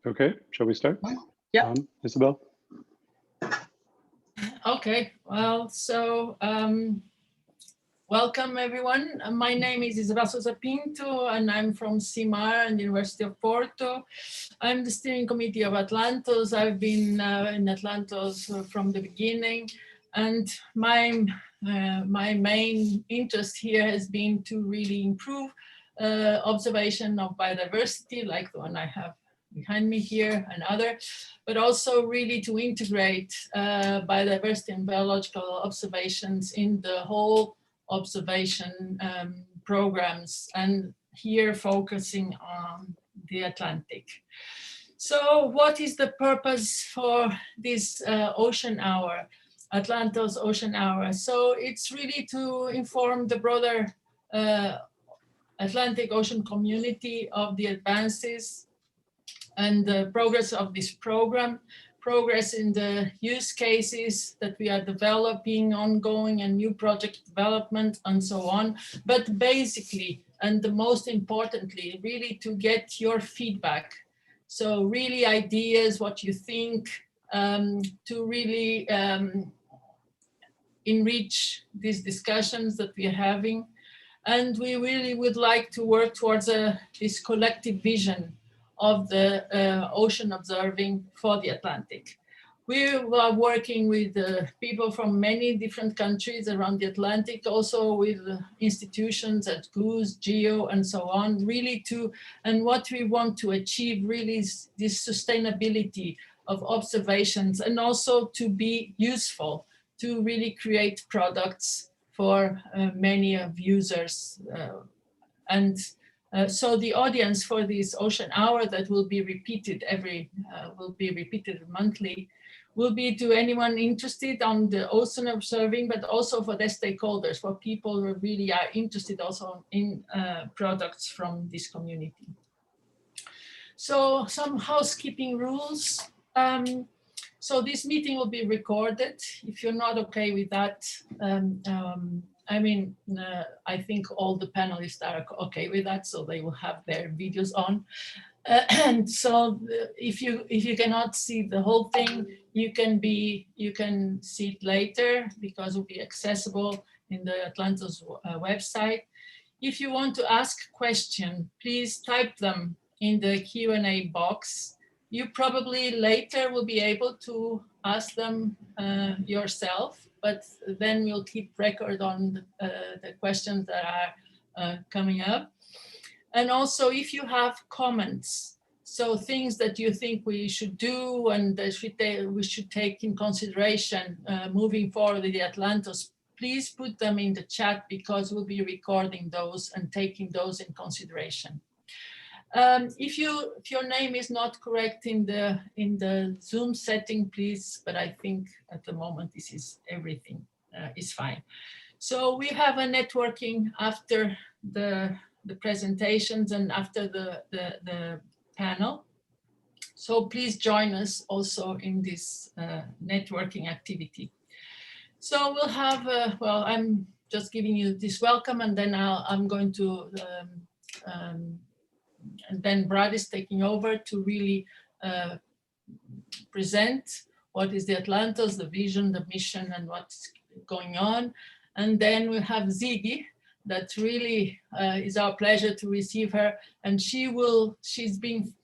Okay, shall we start? Yeah. Isabel? Okay, well, so welcome everyone. My name is Isabel Sousa Pinto and I'm from CEMAR and the University of Porto. I'm the steering committee of AtlantOS. I've been in AtlantOS from the beginning, and my main interest here has been to really improve observation of biodiversity, like the one I have behind me here and other, but also really to integrate biodiversity and biological observations in the whole observation programs, and here focusing on the Atlantic. So what is the purpose for this Ocean Hour, AtlantOS Ocean Hour? So it's really to inform the broader Atlantic Ocean community of the advances and the progress of this program, progress in the use cases that we are developing, ongoing and new project development and so on. But basically, and the most importantly, really to get your feedback. So really ideas, what you think, to really enrich these discussions that we are having. And we really would like to work towards this collective vision of the ocean observing for the Atlantic. We are working with people from many different countries around the Atlantic, also with institutions at GOOS, GEO, and so on, really and what we want to achieve really is this sustainability of observations, and also to be useful, to really create products for many of users. So the audience for this Ocean Hour that will be repeated monthly will be to anyone interested on the ocean observing, but also for the stakeholders, for people who really are interested also in products from this community. So some housekeeping rules. So this meeting will be recorded. If you're not okay with that, I mean, I think all the panelists are okay with that, so they will have their videos on. And so if you cannot see the whole thing, you can see it later, because it will be accessible in the AtlantOS website. If you want to ask a question, please type them in the Q&A box. You probably later will be able to ask them yourself, but then we'll keep record on the questions that are coming up. And also, if you have comments, so things that you think we should do and that we should take in consideration moving forward with the AtlantOS, please put them in the chat, because we'll be recording those and taking those in consideration. If your name is not correct in the Zoom setting, please, but I think at the moment this is everything is fine. So we have a networking after the presentations and after the panel. So please join us also in this networking activity. So we'll have, well, I'm just giving you this welcome, and then I'm going to, and then Brad is taking over to really present what is the AtlantOS, the vision, the mission, and what's going on. And then we have Ziggy, that really is our pleasure to receive her. And she's been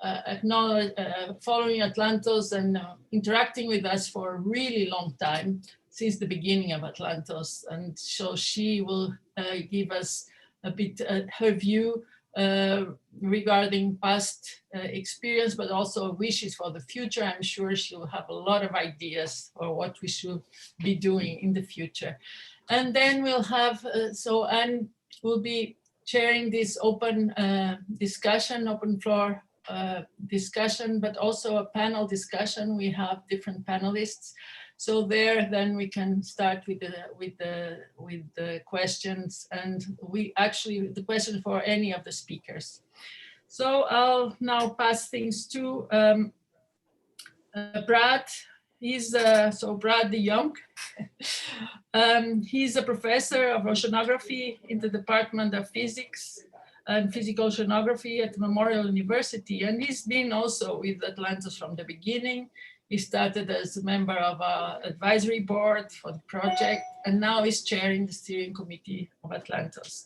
following AtlantOS and interacting with us for a really long time, since the beginning of AtlantOS. And so she will give us a bit her view regarding past experience, but also wishes for the future. I'm sure she'll have a lot of ideas for what we should be doing in the future. And then we'll have, so Anne will be chairing this open discussion, open floor discussion, but also a panel discussion. We have different panelists. So there, then we can start with the questions, and the question for any of the speakers. So I'll now pass things to Brad. He's so Brad de Jong. He's a professor of oceanography in the Department of Physics and Physical Oceanography at Memorial University. And he's been also with AtlantOS from the beginning. He started as a member of our advisory board for the project, and now is chairing the steering committee of AtlantOS.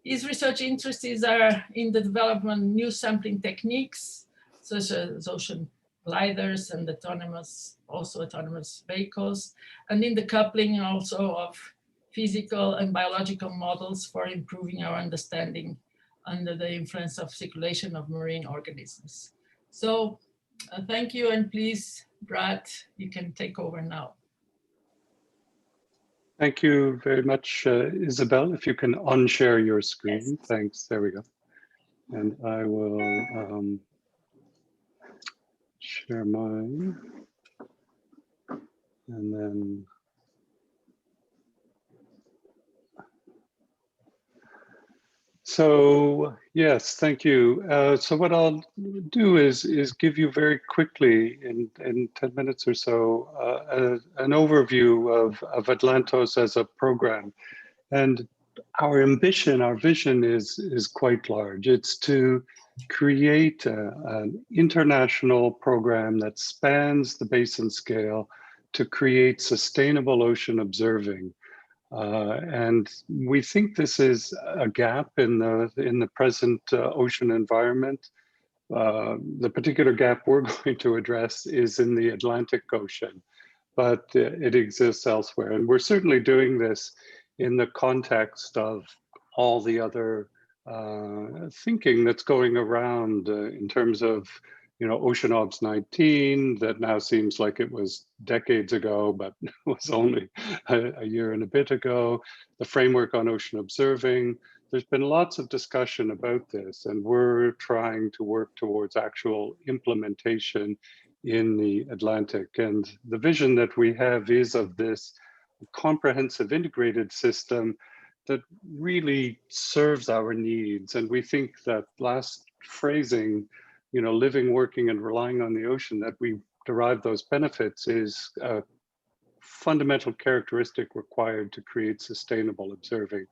His research interests are in the development of new sampling techniques, such as ocean gliders and autonomous vehicles, and in the coupling also of physical and biological models for improving our understanding under the influence of circulation of marine organisms. So thank you, and please, Brad, you can take over now. Thank you very much, Isabel. If you can unshare your screen. Yes. Thanks, there we go. And I will share mine. And then so yes, thank you. So what I'll do is give you very quickly in 10 minutes or so an overview of AtlantOS as a program. And our ambition, our vision is quite large. It's to create an international program that spans the basin scale to create sustainable ocean observing. And we think this is a gap in the present ocean environment. The particular gap we're going to address is in the Atlantic Ocean, but it exists elsewhere. And we're certainly doing this in the context of all the other thinking that's going around in terms of, OceanOBS 19, that now seems like it was decades ago, but was only a year and a bit ago. The framework on ocean observing. There's been lots of discussion about this, and we're trying to work towards actual implementation in the Atlantic. And the vision that we have is of this comprehensive integrated system that really serves our needs. And we think that last phrasing, living, working, and relying on the ocean, that we derive those benefits is a fundamental characteristic required to create sustainable observing.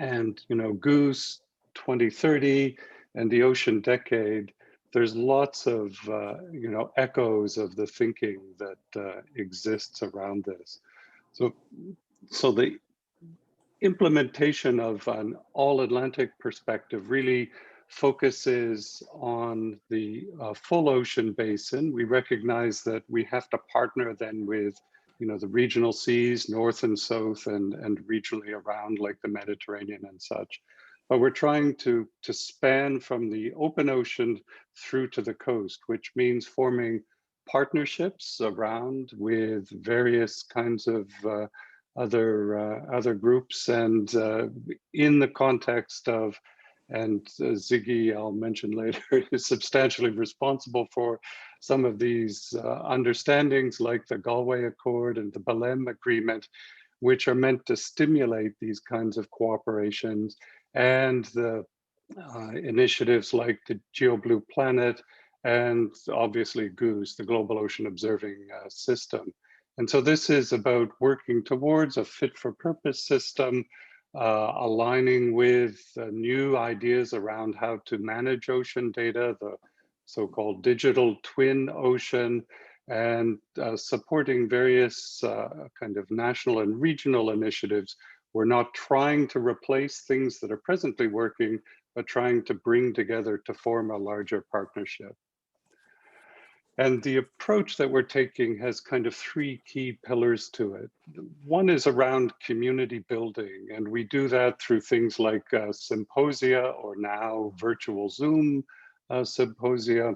And, Goose 2030 and the Ocean Decade, there's lots of, echoes of the thinking that exists around this. So the implementation of an all-Atlantic perspective really focuses on the full ocean basin. We recognize that we have to partner then with the regional seas, north and south, and regionally around, like the Mediterranean and such. But we're trying to span from the open ocean through to the coast, which means forming partnerships around with various kinds of other groups, and in the context of, and Ziggy, I'll mention later, is substantially responsible for some of these understandings, like the Galway Accord and the Belém Agreement, which are meant to stimulate these kinds of cooperations, and the initiatives like the GeoBlue Planet, and obviously GOOSE, the Global Ocean Observing System. And so this is about working towards a fit-for-purpose system, aligning with new ideas around how to manage ocean data, the so-called digital twin ocean, and supporting various kind of national and regional initiatives. We're not trying to replace things that are presently working, but trying to bring together to form a larger partnership. And the approach that we're taking has kind of three key pillars to it. One is around community building, and we do that through things like symposia, or now virtual Zoom symposia,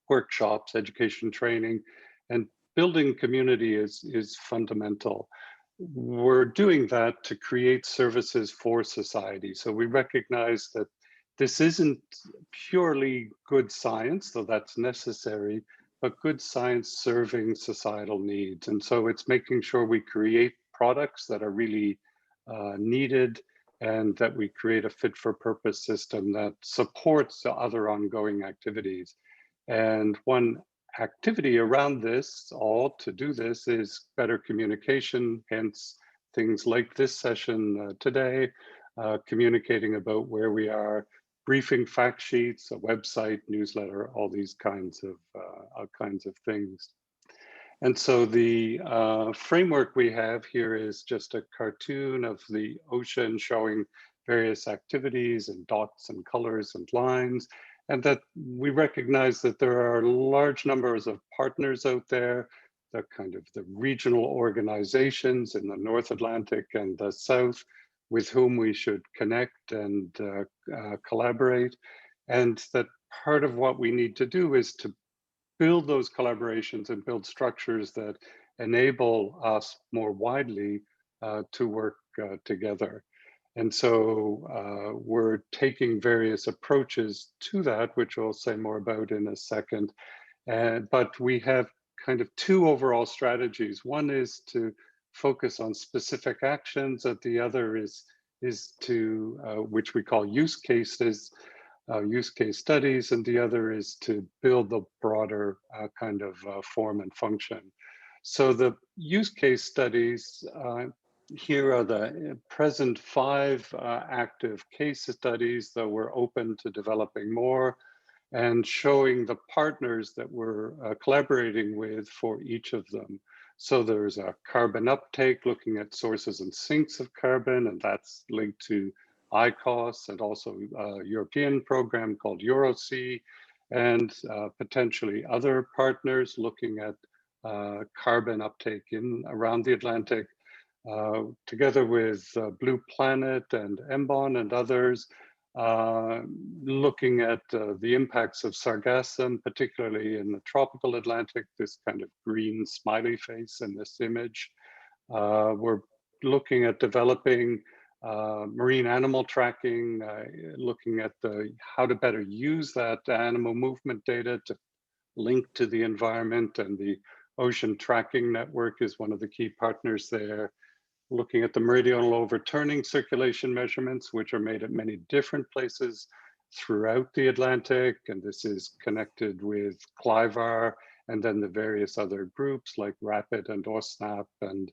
workshops, education training, and building community is fundamental. We're doing that to create services for society. So we recognize that this isn't purely good science, though that's necessary, but good science serving societal needs. And so it's making sure we create products that are really needed, and that we create a fit for purpose system that supports the other ongoing activities. And one activity around this, all to do this, is better communication, hence things like this session today, communicating about where we are, briefing fact sheets, a website, newsletter, all these kinds of things. And so the framework we have here is just a cartoon of the ocean showing various activities and dots and colors and lines, and that we recognize that there are large numbers of partners out there, the kind of the regional organizations in the North Atlantic and the South with whom we should connect and collaborate. And that part of what we need to do is to build those collaborations and build structures that enable us more widely to work together. And so we're taking various approaches to that, which I'll say more about in a second. But we have kind of two overall strategies. One is to focus on specific actions, and the other is to, which we call use cases, use case studies, and the other is to build the broader kind of form and function. So the use case studies, here are the present 5 active case studies that we're open to developing more, and showing the partners that we're collaborating with for each of them. So there's a carbon uptake, looking at sources and sinks of carbon, and that's linked to ICOS, and also a European program called EuroSea, and potentially other partners looking at carbon uptake in around the Atlantic, together with Blue Planet and MBON and others, looking at the impacts of sargassum, particularly in the tropical Atlantic, this kind of green smiley face in this image. We're looking at developing marine animal tracking, looking at how to better use that animal movement data to link to the environment, and the Ocean Tracking Network is one of the key partners there. Looking at the meridional overturning circulation measurements, which are made at many different places throughout the Atlantic, and this is connected with CLIVAR, and then the various other groups like RAPID and OSNAP and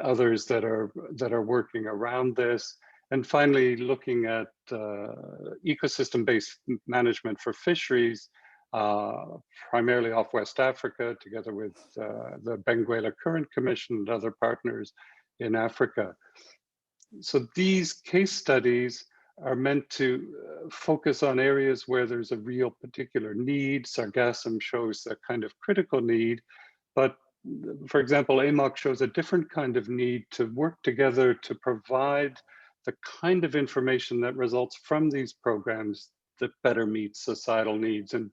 others that are working around this. And finally, looking at ecosystem-based management for fisheries, primarily off West Africa, together with the Benguela Current Commission and other partners in Africa. So these case studies are meant to focus on areas where there's a real particular need. Sargassum shows a kind of critical need, but for example, AMOC shows a different kind of need to work together to provide the kind of information that results from these programs that better meets societal needs, and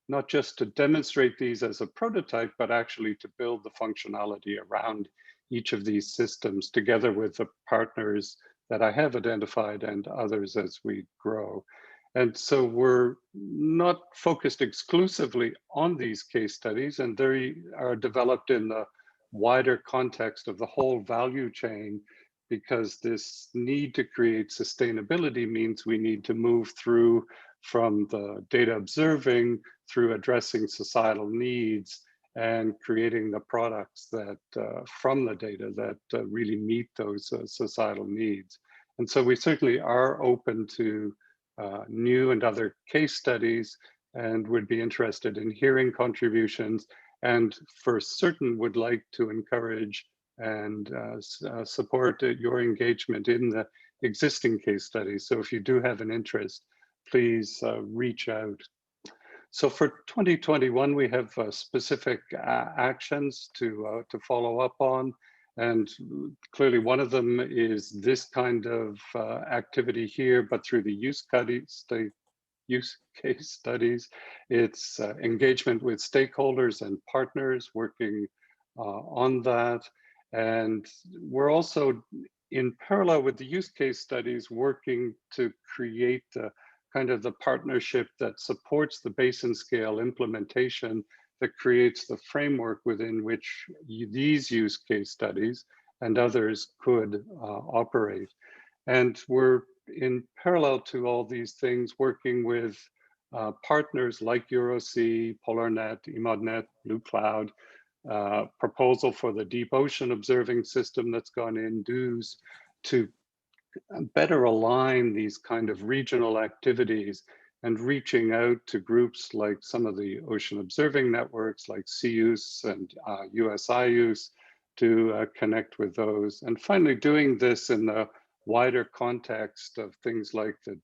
not just to demonstrate these as a prototype, but actually to build the functionality around each of these systems together with the partners that I have identified and others as we grow. And so we're not focused exclusively on these case studies, and they are developed in the wider context of the whole value chain, because this need to create sustainability means we need to move through from the data observing through addressing societal needs and creating the products that from the data that really meet those societal needs. And so we certainly are open to new and other case studies, and would be interested in hearing contributions, and for certain would like to encourage and support your engagement in the existing case studies. So if you do have an interest, please reach out. So for 2021, we have specific actions to follow up on. And clearly one of them is this kind of activity here, but through the use case studies. It's engagement with stakeholders and partners working on that. And we're also, in parallel with the use case studies, working to create the kind of the partnership that supports the basin scale implementation, that creates the framework within which these use case studies and others could operate. And we're, in parallel to all these things, working with partners like EuroSea, PolarNet, EMODNet, Blue Cloud, proposal for the deep ocean observing system that's gone in, DEWS, to better align these kind of regional activities and reaching out to groups like some of the ocean observing networks like CEUS and USIUS to connect with those. And finally, doing this in the wider context of things like the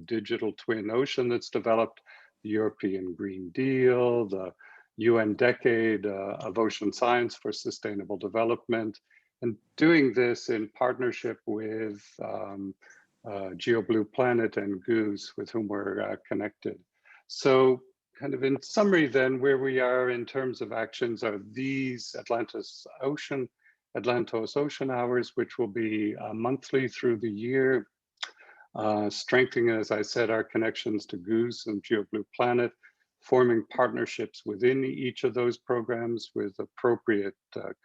digital twin ocean that's developed, the European Green Deal, the UN Decade of Ocean Science for Sustainable Development, and doing this in partnership with GeoBlue Planet and GOOS, with whom we're connected. So kind of in summary then, where we are in terms of actions are these AtlantOS Ocean Hours, which will be monthly through the year, strengthening, as I said, our connections to GOOS and GeoBlue Planet, forming partnerships within each of those programs with appropriate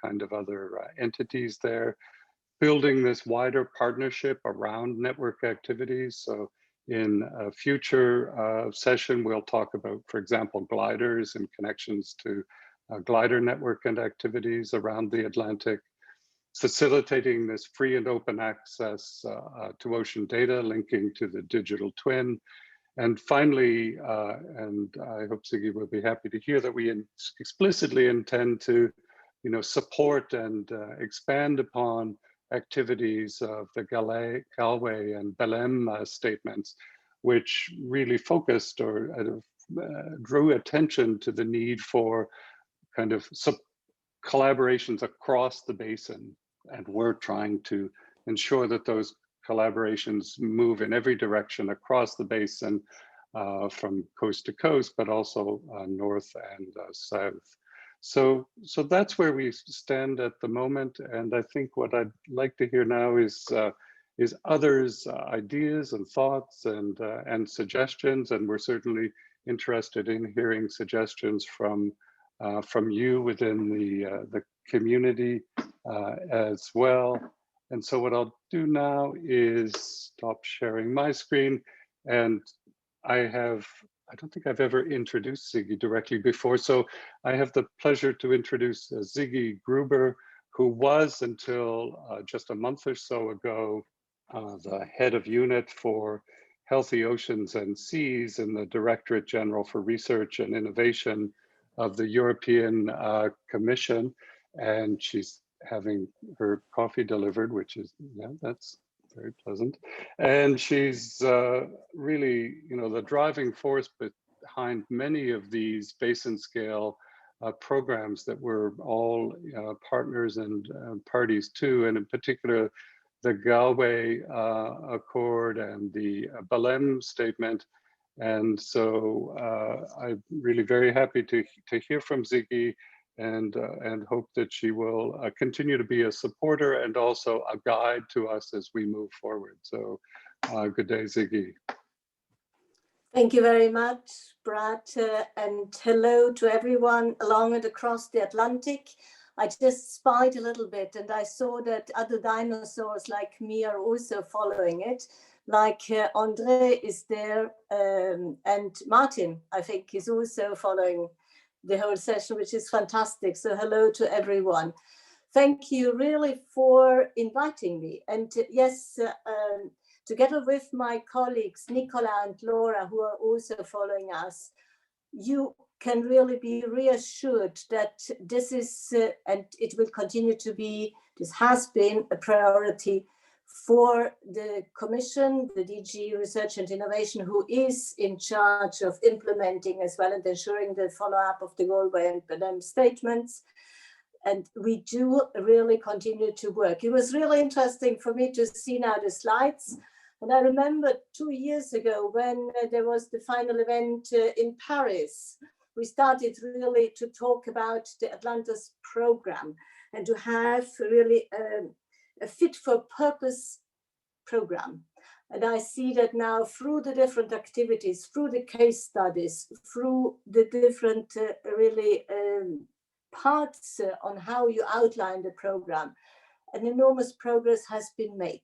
kind of other entities there, building this wider partnership around network activities. So in a future session, we'll talk about, for example, gliders and connections to glider network and activities around the Atlantic, facilitating this free and open access to ocean data, linking to the digital twin. And finally, and I hope Siggy will be happy to hear that we explicitly intend to, support and expand upon activities of the Galway and Belém statements, which really focused or drew attention to the need for kind of collaborations across the basin. And we're trying to ensure that those collaborations move in every direction across the basin, from coast to coast, but also north and south. So that's where we stand at the moment. And I think what I'd like to hear now is others' ideas and thoughts and suggestions. And we're certainly interested in hearing suggestions from you within the community as well. And so what I'll do now is stop sharing my screen. And I don't think I've ever introduced Ziggy directly before. So I have the pleasure to introduce Ziggy Gruber, who was until just a month or so ago, the head of unit for Healthy Oceans and Seas in the Directorate General for Research and Innovation of the European Commission. And she's having her coffee delivered, which is, that's very pleasant. And she's really, the driving force behind many of these basin scale programs that we're all partners and parties to, and in particular, the Galway Accord and the Belém Statement. And so I'm really very happy to hear from Ziggy, and hope that she will continue to be a supporter and also a guide to us as we move forward. So good day, Ziggy. Thank you very much, Brad, and hello to everyone along and across the Atlantic. I just spied a little bit and I saw that other dinosaurs like me are also following it. Like Andre is there, and Martin, I think, is also following the whole session, which is fantastic. So hello to everyone. Thank you really for inviting me. And yes, together with my colleagues, Nicola and Laura, who are also following us, you can really be reassured that this is, and it will continue to be, this has been a priority for the Commission, the DG Research and Innovation, who is in charge of implementing as well and ensuring the follow-up of the Galway and Belém statements. And we do really continue to work. It was really interesting for me to see now the slides. And I remember 2 years ago when there was the final event in Paris, we started really to talk about the AtlantOS program and to have really a fit for purpose program. And I see that now through the different activities, through the case studies, through the different really parts on how you outline the program, an enormous progress has been made.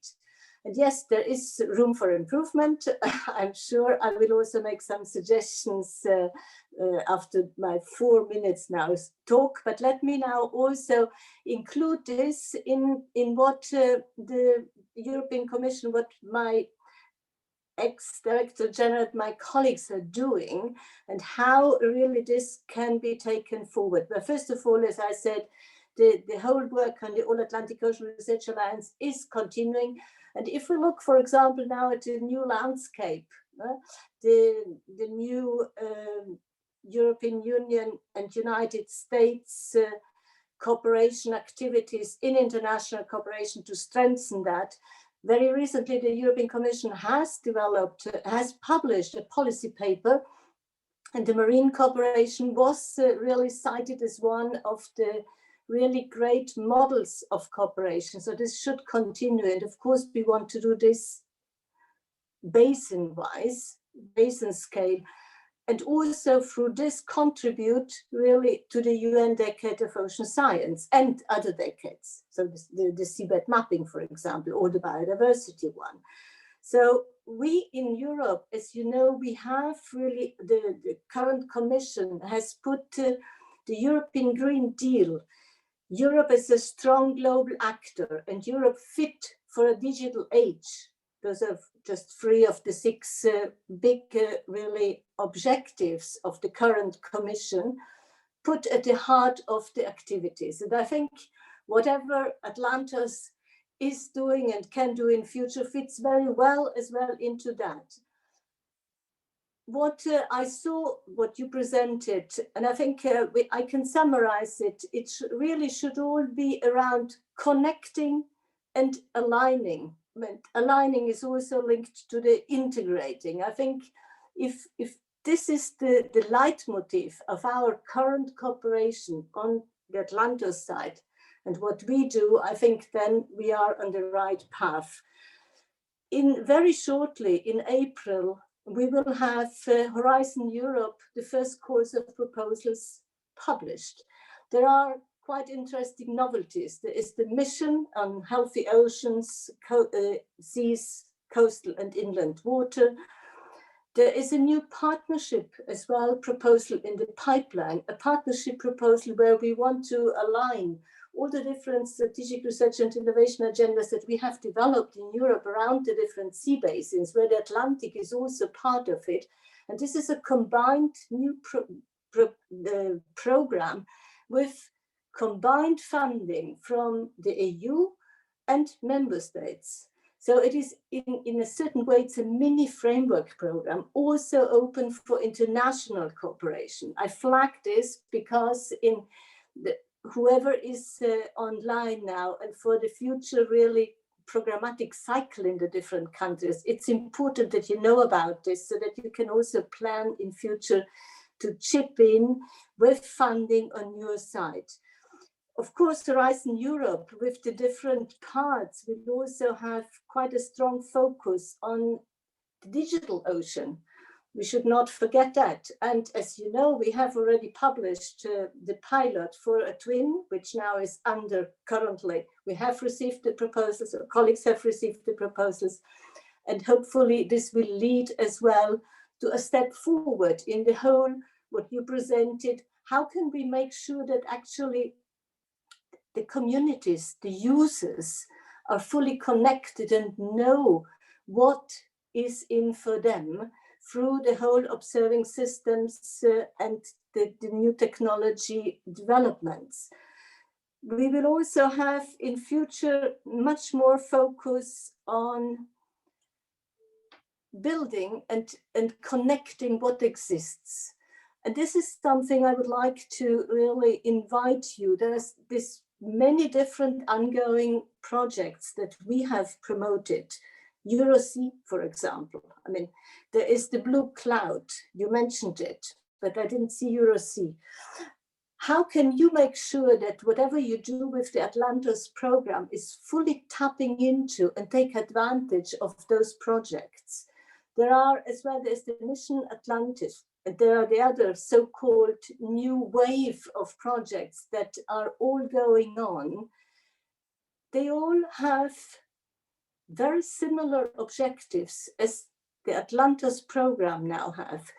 And yes, there is room for improvement. I'm sure I will also make some suggestions after my 4 minutes now talk, but let me now also include this in what the European Commission, what my ex-Director General, my colleagues are doing, and how really this can be taken forward. But first of all, as I said, the whole work on the All-Atlantic Ocean Research Alliance is continuing. And if we look, for example, now at the new landscape, the new European Union and United States cooperation activities in international cooperation to strengthen that. Very recently, the European Commission has published a policy paper, and the marine cooperation was really cited as one of the really great models of cooperation. So this should continue. And of course, we want to do this basin-wise, basin scale, and also through this contribute really to the UN Decade of Ocean Science and other decades. So the seabed mapping, for example, or the biodiversity one. So we in Europe, as you know, we have really, the current Commission has put the European Green Deal. Europe is a strong global actor, and Europe fit for a digital age. Those are just 3 of the 6 big really objectives of the current Commission put at the heart of the activities. And I think whatever AtlantOS is doing and can do in future fits very well as well into that. What I saw, what you presented, and I think I can summarize it, it really should all be around connecting and aligning. Aligning is also linked to the integrating. I think if this is the leitmotif of our current cooperation on the AtlantOS side and what we do, I think then we are on the right path. Very shortly, in April, we will have Horizon Europe, the first course of proposals published. There are quite interesting novelties. There is the mission on healthy oceans, seas, coastal and inland water. There is a new partnership as well, proposal in the pipeline, a partnership proposal where we want to align all the different strategic research and innovation agendas that we have developed in Europe around the different sea basins, where the Atlantic is also part of it. And this is a combined new program with combined funding from the EU and member states. So it is in a certain way, it's a mini framework program, also open for international cooperation. I flag this because whoever is online now and for the future really programmatic cycle in the different countries, it's important that you know about this so that you can also plan in future to chip in with funding on your side. Of course, Horizon Europe with the different parts will also have quite a strong focus on the digital ocean. We should not forget that. And as you know, we have already published the pilot for a twin, which now is under currently. We have received the proposals, or colleagues have received the proposals, and hopefully this will lead as well to a step forward in the whole, what you presented. How can we make sure that actually the communities, the users, are fully connected and know what is in for them through the whole observing systems and the new technology developments. We will also have in future much more focus on building and connecting what exists. And this is something I would like to really invite you. There's many different ongoing projects that we have promoted. EuroSea, for example. I mean, there is the Blue Cloud, you mentioned it, but I didn't see EuroSea. How can you make sure that whatever you do with the AtlantOS program is fully tapping into and take advantage of those projects? There are as well, there's the Mission Atlantis, and there are the other so-called new wave of projects that are all going on. They all have very similar objectives as the AtlantOS program now have.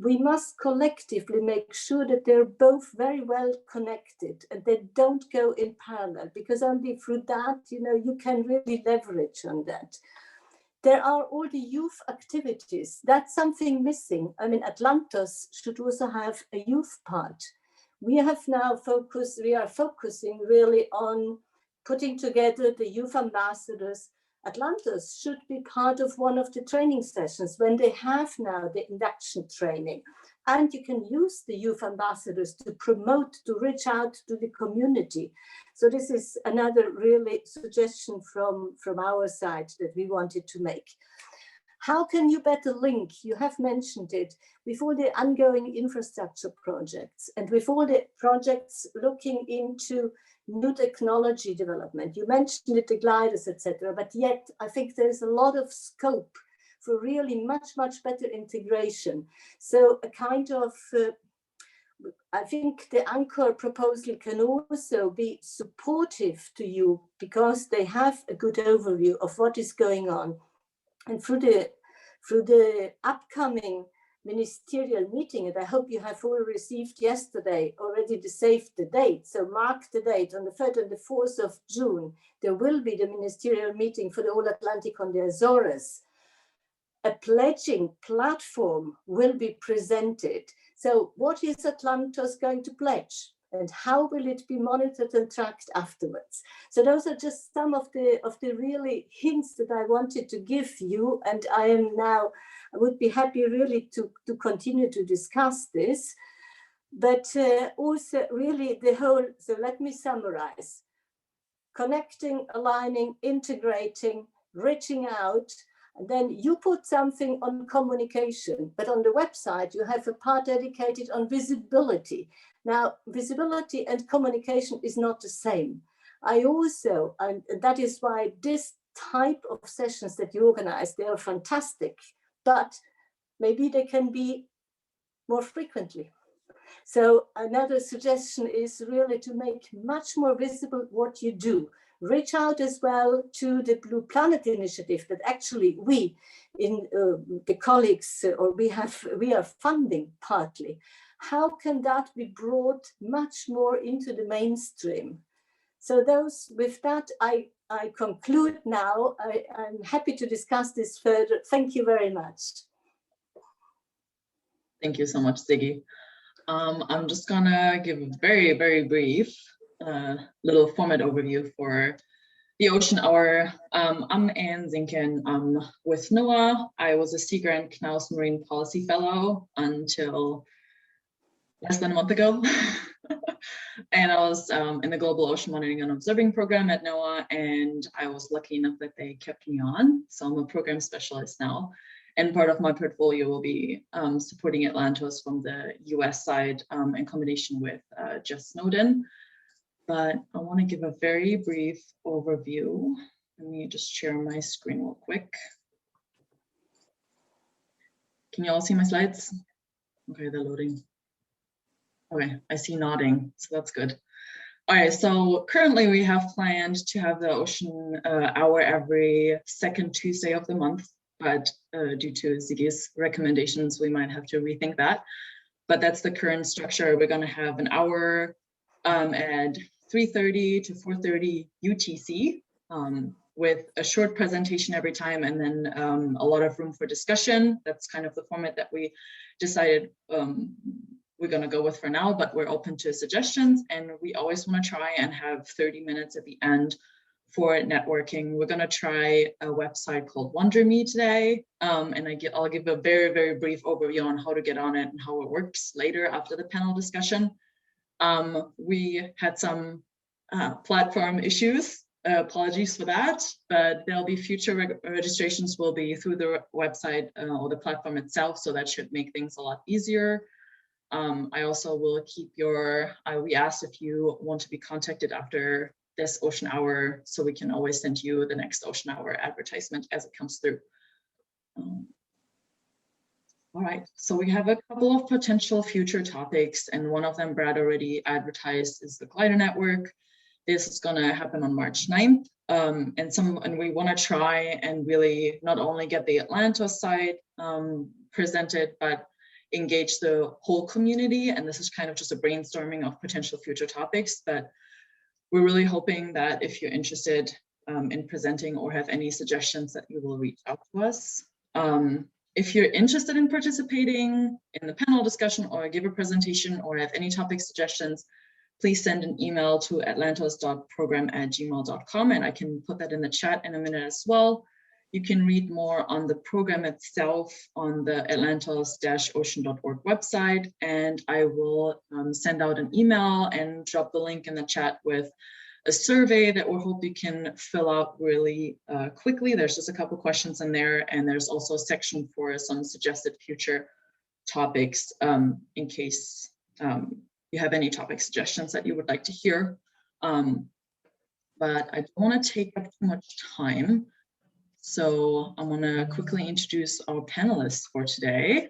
We must collectively make sure that they're both very well connected and they don't go in parallel, because only through that, you can really leverage on that. There are all the youth activities. That's something missing. I mean, AtlantOS should also have a youth part. We are focusing really on putting together the youth ambassadors. AtlantOS should be part of one of the training sessions when they have now the induction training. And you can use the youth ambassadors to promote, to reach out to the community. So this is another really suggestion from our side that we wanted to make. How can you better link, you have mentioned it, with all the ongoing infrastructure projects and with all the projects looking into new technology development? You mentioned it, the gliders, etc. But yet I think there's a lot of scope for really much, much better integration. So a kind of, I think the Anchor proposal can also be supportive to you because they have a good overview of what is going on. And through the upcoming ministerial meeting, and I hope you have all received yesterday already the save the date, so mark the date on the 3rd and the 4th of June, there will be the ministerial meeting for the whole Atlantic on the Azores. A pledging platform will be presented. So what is AtlantOS going to pledge? And how will it be monitored and tracked afterwards? So those are just some of the really hints that I wanted to give you. And I would be happy really to continue to discuss this. But also really the whole, so let me summarize. Connecting, aligning, integrating, reaching out, and then you put something on communication, but on the website, you have a part dedicated on visibility. Now, visibility and communication is not the same. And that is why this type of sessions that you organize, they are fantastic, but maybe they can be more frequently. So another suggestion is really to make much more visible what you do. Reach out as well to the Blue Planet Initiative that actually we in the colleagues or we are funding partly. How can that be brought much more into the mainstream? So with that, I conclude now. I'm happy to discuss this further. Thank you very much. Thank you so much, Siggy. I'm just gonna give a very, very brief little format overview for the Ocean Hour. I'm Anne Zinken. I'm with NOAA. I was a Sea Grant Knaus Marine Policy Fellow until less than a month ago. And I was in the Global Ocean Monitoring and Observing Program at NOAA, and I was lucky enough that they kept me on. So I'm a program specialist now. And part of my portfolio will be supporting AtlantOS from the US side in combination with Jess Snowden. But I want to give a very brief overview. Let me just share my screen real quick. Can you all see my slides? Okay, they're loading. Okay, I see nodding, so that's good. All right, so currently we have planned to have the Ocean Hour every second Tuesday of the month, but due to Ziggy's recommendations, we might have to rethink that. But that's the current structure. We're going to have an hour at 3:30 to 4:30 UTC with a short presentation every time, and then a lot of room for discussion. That's kind of the format that we decided we're going to go with for now, but we're open to suggestions, and we always want to try and have 30 minutes at the end for networking. We're going to try a website called WonderMe today, and I'll give a very, very brief overview on how to get on it and how it works later after the panel discussion. We had some platform issues, apologies for that, but there'll be future registrations will be through the website or the platform itself, so that should make things a lot easier. I also will keep we asked if you want to be contacted after this Ocean Hour, so we can always send you the next Ocean Hour advertisement as it comes through. All right, so we have a couple of potential future topics, and one of them Brad already advertised is the glider network. is going to happen on March 9th. And we want to try and really not only get the AtlantOS side presented, but engage the whole community. And this is kind of just a brainstorming of potential future topics. But we're really hoping that if you're interested in presenting or have any suggestions, that you will reach out to us. If you're interested in participating in the panel discussion or give a presentation or have any topic suggestions, please send an email to atlantos.program@gmail.com, and I can put that in the chat in a minute as well. You can read more on the program itself on the atlantos-ocean.org website, and I will send out an email and drop the link in the chat with a survey that we hope you can fill out really quickly. There's just a couple questions in there, and there's also a section for some suggested future topics in case you have any topic suggestions that you would like to hear. But I don't want to take up too much time. So I'm going to quickly introduce our panelists for today.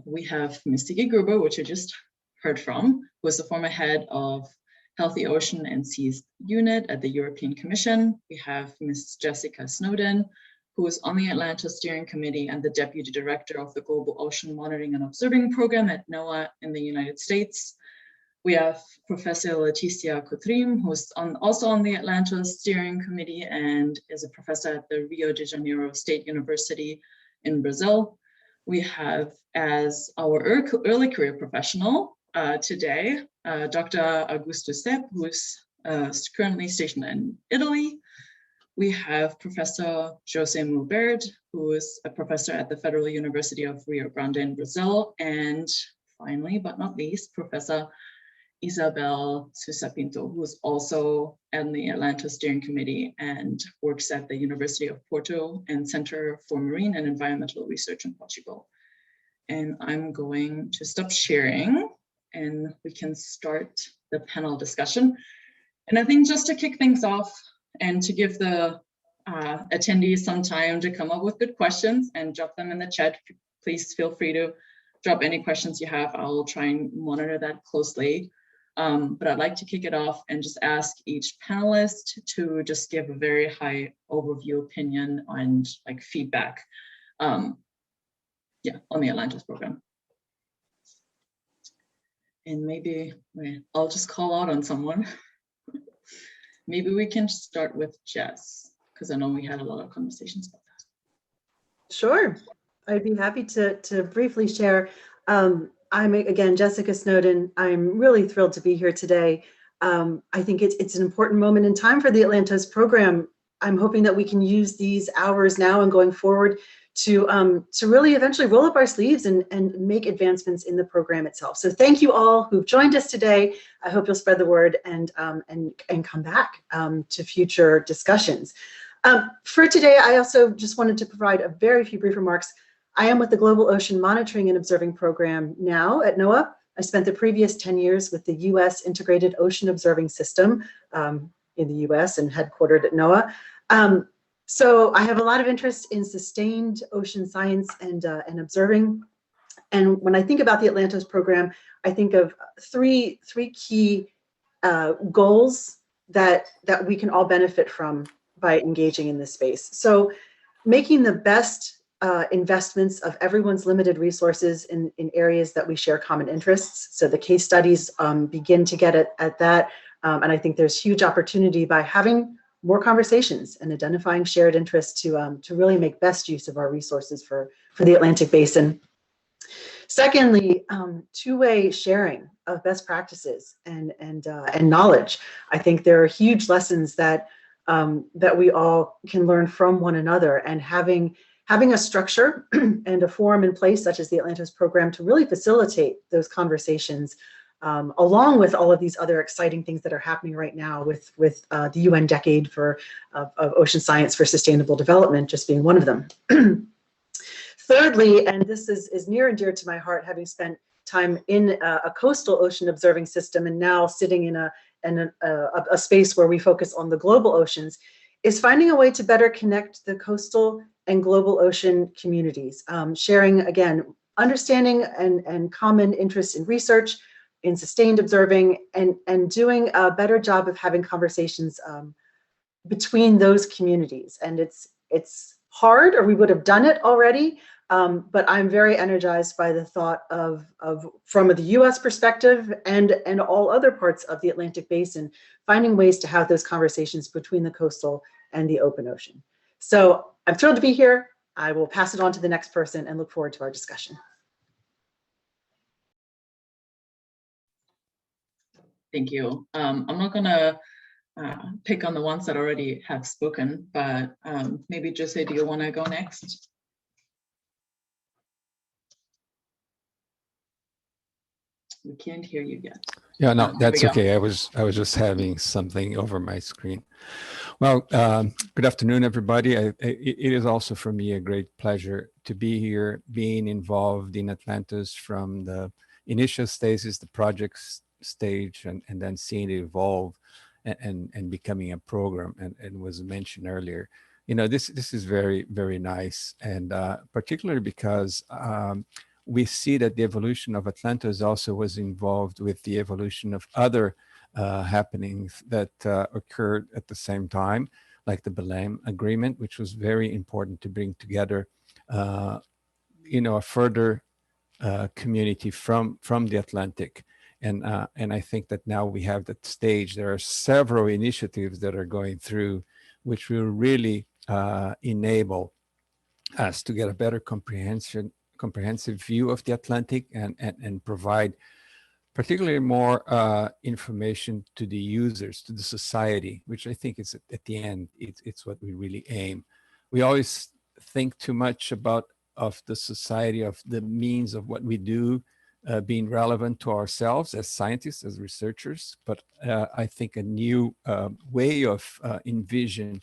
We have Ms. Tige Gruber, which you just heard from, who is the former head of Healthy Ocean and Seas Unit at the European Commission. We have Ms. Jessica Snowden, who is on the AtlantOS Steering Committee and the Deputy Director of the Global Ocean Monitoring and Observing Program at NOAA in the United States. We have Professor Leticia Coutrim, who's also on the AtlantOS Steering Committee and is a professor at the Rio de Janeiro State University in Brazil. We have, as our early career professional today, Dr. Augusto Sepp, who's currently stationed in Italy. We have Professor José Mulbert, who is a professor at the Federal University of Rio Grande in Brazil. And finally, but not least, Professor Isabel Sousa Pinto, who is also on the AtlantOS Steering Committee and works at the University of Porto and Center for Marine and Environmental Research in Portugal. And I'm going to stop sharing and we can start the panel discussion. And I think just to kick things off and to give the attendees some time to come up with good questions and drop them in the chat, please feel free to drop any questions you have. I'll try and monitor that closely. But I'd like to kick it off and just ask each panelist to just give a very high overview opinion and like feedback on the AtlantOS program. And maybe I'll just call out on someone. Maybe we can start with Jess, because I know we had a lot of conversations about that. Sure, I'd be happy to briefly share. I'm, again, Jessica Snowden. I'm really thrilled to be here today. I think it's an important moment in time for the AtlantOS program. I'm hoping that we can use these hours now and going forward to really eventually roll up our sleeves and make advancements in the program itself. So thank you all who've joined us today. I hope you'll spread the word and come back to future discussions. For today, I also just wanted to provide a very few brief remarks. I am with the Global Ocean Monitoring and Observing Program now at NOAA. I spent the previous 10 years with the U.S. Integrated Ocean Observing System in the U.S. and headquartered at NOAA. So I have a lot of interest in sustained ocean science and observing. And when I think about the AtlantOS program, I think of three key goals that we can all benefit from by engaging in this space. So making the best investments of everyone's limited resources in areas that we share common interests. So the case studies begin to get at that. And I think there's huge opportunity by having more conversations and identifying shared interests to really make best use of our resources for the Atlantic Basin. Secondly, two-way sharing of best practices and knowledge. I think there are huge lessons that we all can learn from one another, and having a structure and a forum in place such as the AtlantOS program to really facilitate those conversations, along with all of these other exciting things that are happening right now with the UN Decade of Ocean Science for Sustainable Development just being one of them. Thirdly, and this is near and dear to my heart, having spent time in a coastal ocean observing system and now sitting in a space where we focus on the global oceans, is finding a way to better connect the coastal and global ocean communities, sharing, again, understanding and common interest in research, in sustained observing, and doing a better job of having conversations between those communities. And it's hard, or we would have done it already. But I'm very energized by the thought of from the US perspective and all other parts of the Atlantic Basin, finding ways to have those conversations between the coastal and the open ocean. So I'm thrilled to be here. I will pass it on to the next person and look forward to our discussion. Thank you. I'm not gonna pick on the ones that already have spoken, but maybe Jose, do you want to go next? We can't hear you yet. Yeah, no, that's okay. I was just having something over my screen. Well, good afternoon, everybody. It is also for me a great pleasure to be here, being involved in AtlantOS from the initial stages, the project stage, and then seeing it evolve and becoming a program, and was mentioned earlier. You know, this is very, very nice, and particularly because we see that the evolution of AtlantOS also was involved with the evolution of other happenings that occurred at the same time, like the Belém Agreement, which was very important to bring together, you know, a further community from the Atlantic. And I think that now we have that stage. There are several initiatives that are going through, which will really enable us to get a better comprehensive view of the Atlantic and provide particularly more information to the users, to the society, which I think is at the end, it's what we really aim. We always think too much of the society, of the means of what we do being relevant to ourselves as scientists, as researchers, but I think a new way of envision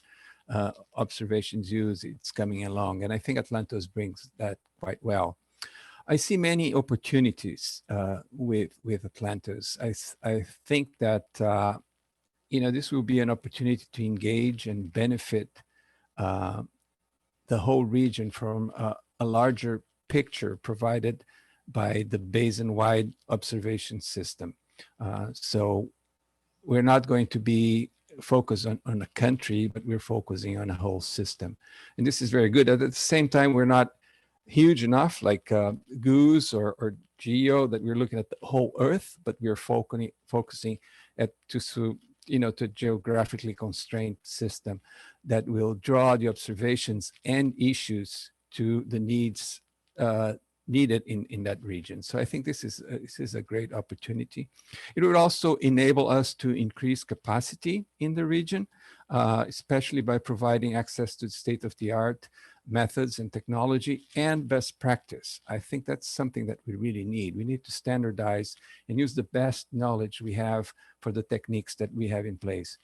observations use, it's coming along. And I think AtlantOS brings that quite well. I see many opportunities with AtlantOS. I think that, you know, this will be an opportunity to engage and benefit the whole region from a larger picture provided by the basin-wide observation system. So we're not going to be focused on a country, but we're focusing on a whole system. And this is very good. At the same time, we're not huge enough like GOOS or GEO that we're looking at the whole Earth, but we're focusing to a geographically constrained system that will draw the observations and issues to the needs needed in that region. So I think this is a great opportunity. It would also enable us to increase capacity in the region, especially by providing access to state-of-the-art methods and technology and best practice. I think that's something that we really need. We need to standardize and use the best knowledge we have for the techniques that we have in place.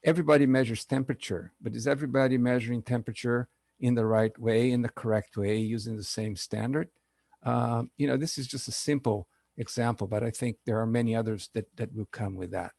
Everybody measures temperature, but is everybody measuring temperature in the right way, in the correct way, using the same standard? You know, this is just a simple example, but I think there are many others that will come with that.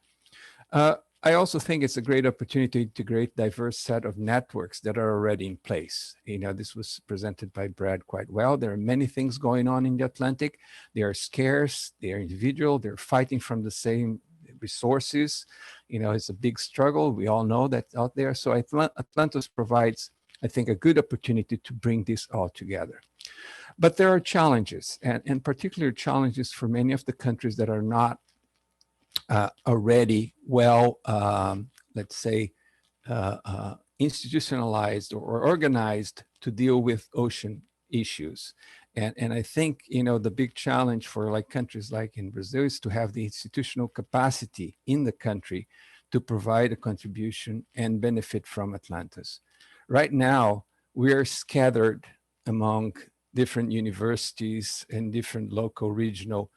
I also think it's a great opportunity to integrate diverse set of networks that are already in place. You know, this was presented by Brad quite well. There are many things going on in the Atlantic. They are scarce, they are individual, they're fighting from the same resources. You know, it's a big struggle. We all know that out there. So AtlantOS provides, I think, a good opportunity to bring this all together. But there are challenges, and particular challenges for many of the countries that are not already well, let's say, institutionalized or organized to deal with ocean issues. And I think, you know, the big challenge for like countries like in Brazil is to have the institutional capacity in the country to provide a contribution and benefit from AtlantOS. Right now, we are scattered among different universities and different local regional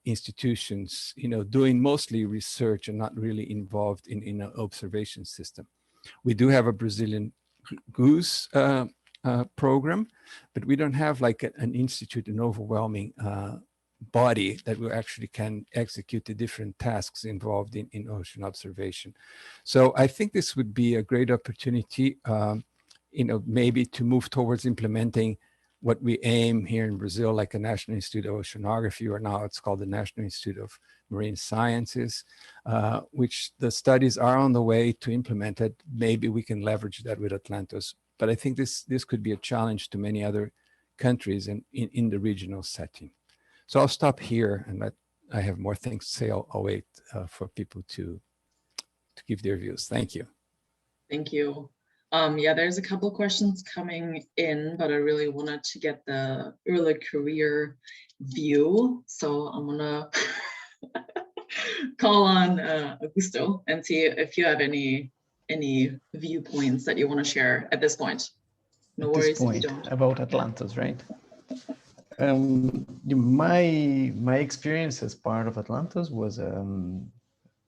institutions, you know, doing mostly research and not really involved in an observation system. We do have a Brazilian GOOS program, but we don't have like an institute, an overwhelming body that will actually can execute the different tasks involved in ocean observation. So I think this would be a great opportunity, you know, maybe to move towards implementing what we aim here in Brazil, like the National Institute of Oceanography, or now it's called the National Institute of Marine Sciences, which the studies are on the way to implement it. Maybe we can leverage that with AtlantOS. But I think this could be a challenge to many other countries in the regional setting. So I'll stop here, and I have more things to say. I'll wait for people to give their views. Thank you. Thank you. Yeah, there's a couple of questions coming in, but I really wanted to get the early career view. So I'm gonna call on Augusto and see if you have any viewpoints that you want to share at this point. No worries if you don't. About AtlantOS, right? My experience as part of AtlantOS was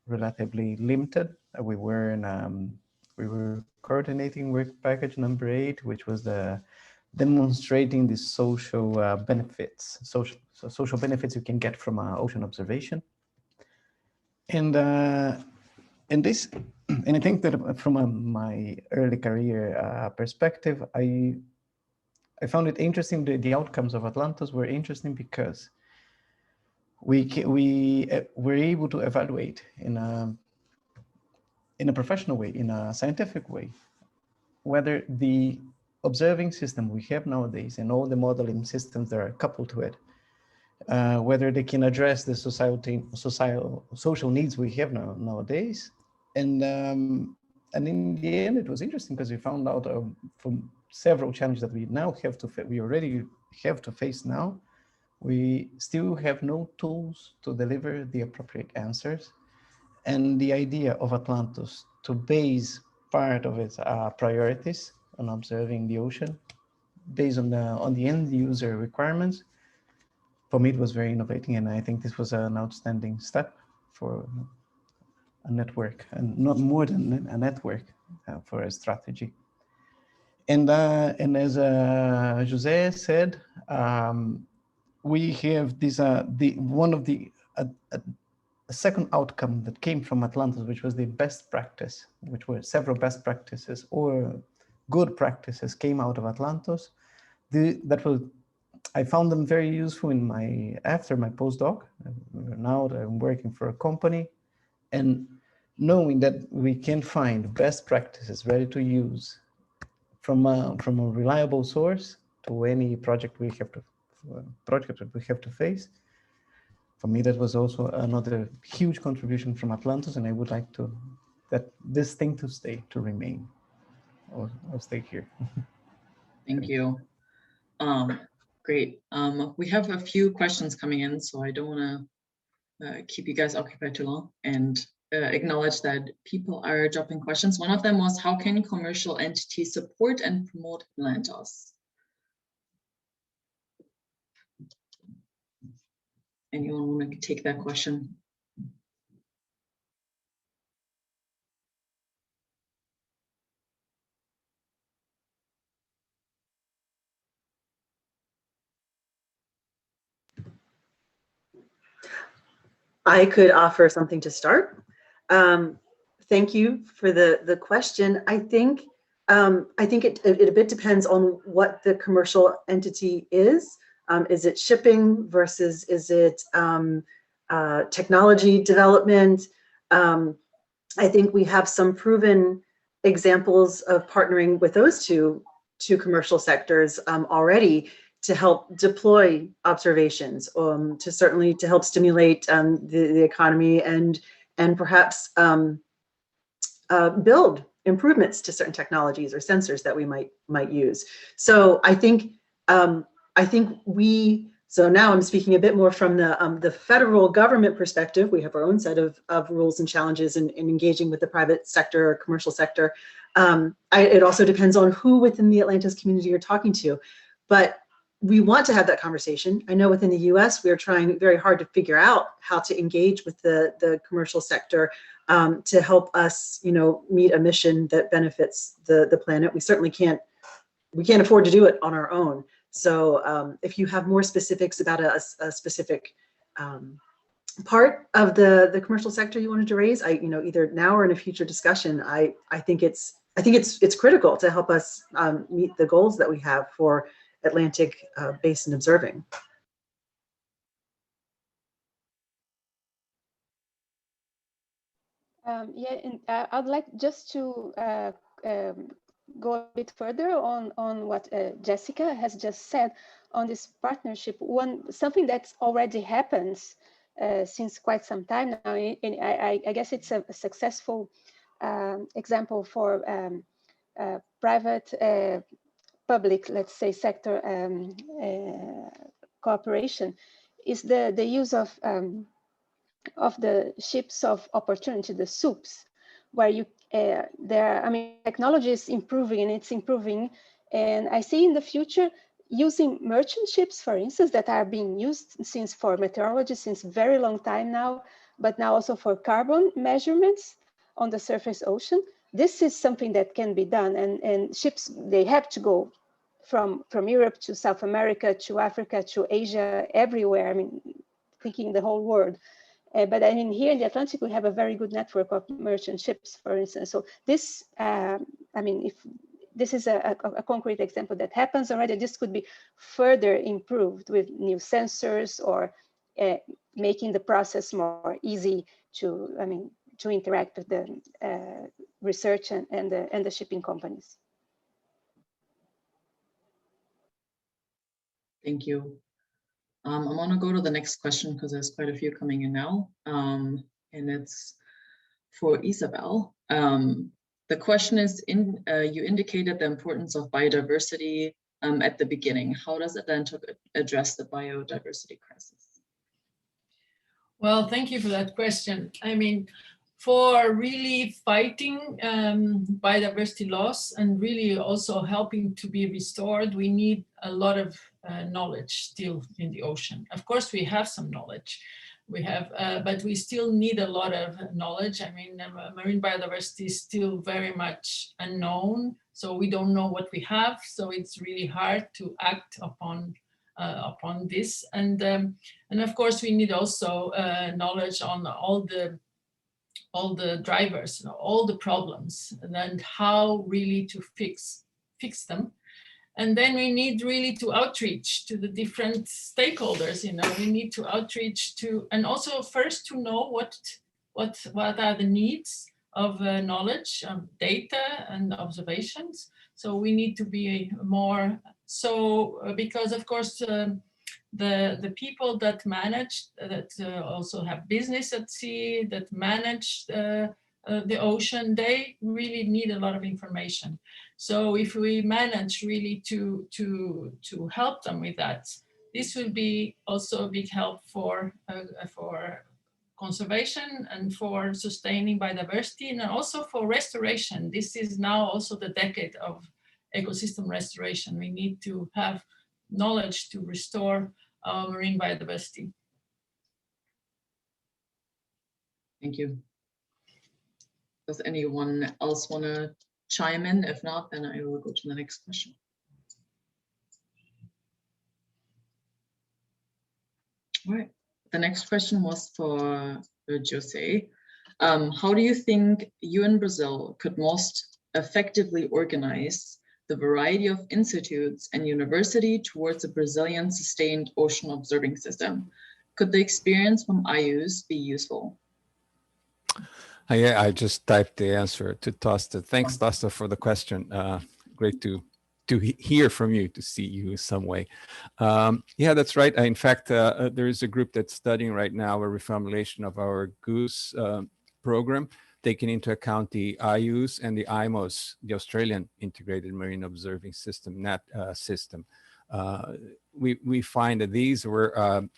relatively limited. We were coordinating work package number 8, which was demonstrating the social benefits, social benefits you can get from ocean observation. And I think that from my early career perspective, I found it interesting. The outcomes of AtlantOS were interesting because we were able to evaluate in a professional way, in a scientific way, whether the observing system we have nowadays and all the modeling systems that are coupled to it, whether they can address the social needs we have nowadays. And in the end, it was interesting because we found out from several challenges that we already have to face now. We still have no tools to deliver the appropriate answers. And the idea of AtlantOS to base part of its priorities on observing the ocean based on the end user requirements, for me, it was very innovating. And I think this was an outstanding step for a network, and not more than a network for a strategy. And as José said, we have this, a second outcome that came from AtlantOS, which was the best practice, which were several best practices or good practices came out of AtlantOS. I found them very useful after my postdoc. Now that I'm working for a company, and knowing that we can find best practices ready to use from a reliable source to any project we have to face. For me, that was also another huge contribution from AtlantOS, and I would like that this thing to remain, or stay here. Thank you. Great. We have a few questions coming in, so I don't want to keep you guys occupied too long, and acknowledge that people are dropping questions. One of them was, how can commercial entities support and promote AtlantOS? Anyone want to take that question? I could offer something to start. Thank you for the question. I think it a bit depends on what the commercial entity is. Is it shipping versus is it technology development? I think we have some proven examples of partnering with those two commercial sectors already to help deploy observations, to help stimulate the economy and perhaps build improvements to certain technologies or sensors that we might use. So I think so now I'm speaking a bit more from the federal government perspective. We have our own set of rules and challenges in engaging with the private sector or commercial sector. It also depends on who within the AtlantOS community you're talking to, but we want to have that conversation. I know within the US, we are trying very hard to figure out how to engage with the commercial sector to help us, meet a mission that benefits the planet. We certainly can't afford to do it on our own. So if you have more specifics about a specific part of the commercial sector you wanted to raise, either now or in a future discussion, I think it's critical to help us meet the goals that we have for Atlantic basin observing. Yeah, and I'd like just to go a bit further on what Jessica has just said on this partnership. Something that's already happens since quite some time now, and I guess it's a successful example for private, public, let's say, sector cooperation, is the use of the ships of opportunity, the SOOPs, where you I mean, technology is improving and it's improving, and I see in the future using merchant ships, for instance, that are being used since for meteorology since a very long time now, but now also for carbon measurements on the surface ocean. This is something that can be done, and ships, they have to go from Europe to South America to Africa to Asia, everywhere. I mean, thinking the whole world. But I mean, here in the Atlantic, we have a very good network of merchant ships, for instance. So this, I mean, if this is a concrete example that happens already, this could be further improved with new sensors or making the process more easy to, I mean, to interact with the research and the shipping companies. Thank you. I want to go to the next question because there's quite a few coming in now, and it's for Isabel. The question is, you indicated the importance of biodiversity at the beginning. How does Atlantic address the biodiversity crisis? Well, thank you for that question. I mean, for really fighting biodiversity loss and really also helping to be restored, we need a lot of knowledge still in the ocean. Of course, we have some knowledge. We have, but we still need a lot of knowledge. I mean, marine biodiversity is still very much unknown, so we don't know what we have. So it's really hard to act upon this. And of course, we need also knowledge on all the drivers, all the problems, and how really to fix them. And then we need really to outreach to the different stakeholders. We need to outreach to, and also first to know what are the needs of knowledge, of data and observations. So we need to be more because of course the people that manage, that also have business at sea, that manage the ocean, they really need a lot of information. So if we manage really to help them with that, this will be also a big help for conservation and for sustaining biodiversity, and also for restoration. This is now also the decade of ecosystem restoration. We need to have knowledge to restore our marine biodiversity. Thank you. Does anyone else want to chime in? If not, then I will go to the next question. All right. The next question was for Jose. How do you think you in Brazil could most effectively organize the variety of institutes and university towards a Brazilian sustained ocean observing system? Could the experience from IUs be useful? Yeah, I just typed the answer to Tosta. Thanks, Tosta, for the question. Great to hear from you, to see you in some way. Yeah, that's right. In fact, there is a group that's studying right now a reformulation of our GOOSE program, taking into account the IUs and the IMOS, the Australian Integrated Marine Observing System, NAT system. We find that these were,